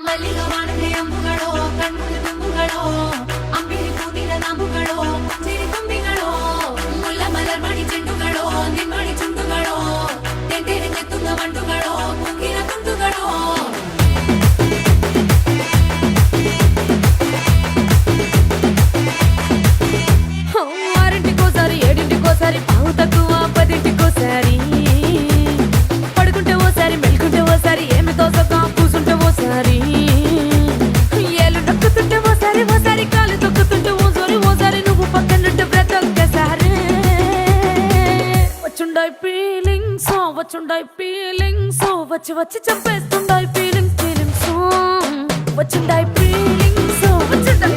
ಮಲ್ಲಿಗ ವಾಣದೆ ಅಂಬುಗಳೋ ಕಣ್ಮುಳ ತುಂಬುಗಳೋ ಅಂಬಿಳಿ ಕೂದಿನ ನಾಂಬುಗಳೋ ಚಿರಿ ತುಂಬಿಗಳೋ ಮುಲ್ಲ ಮಲರ್ ಮಣಿ ಚೆಂಡುಗಳೋ ನಿಮ್ಮಣಿ ಚುಂಡುಗಳೋ ತೆಂಟೆರೆ ಚೆತ್ತುಂಗ ಮಂಟುಗಳೋ ಕುಂಗಿನ ತುಂಡುಗಳೋ ఆరింటికోసారి ఏడింటికోసారి పావు తక్కువ పదింటికోసారి పడుకుంటే ఓసారి మెలుకుంటే ఓసారి ఏమి తోసక కూసుంటే ఓసారి ఏలు నొక్కుతుంటే ఓసారి ఓసారి కాలు తొక్కుతుంటే ఓసారి నువ్వు పక్కనుంటే బ్రతొక్కసారి వచ్చుండాయి ఫీలింగ్స్ వచ్చి వచ్చి చంపేస్తుండాయి ఫీలింగ్స్ వచ్చుండాయి ఫీలింగ్స్ వచ్చుండాయి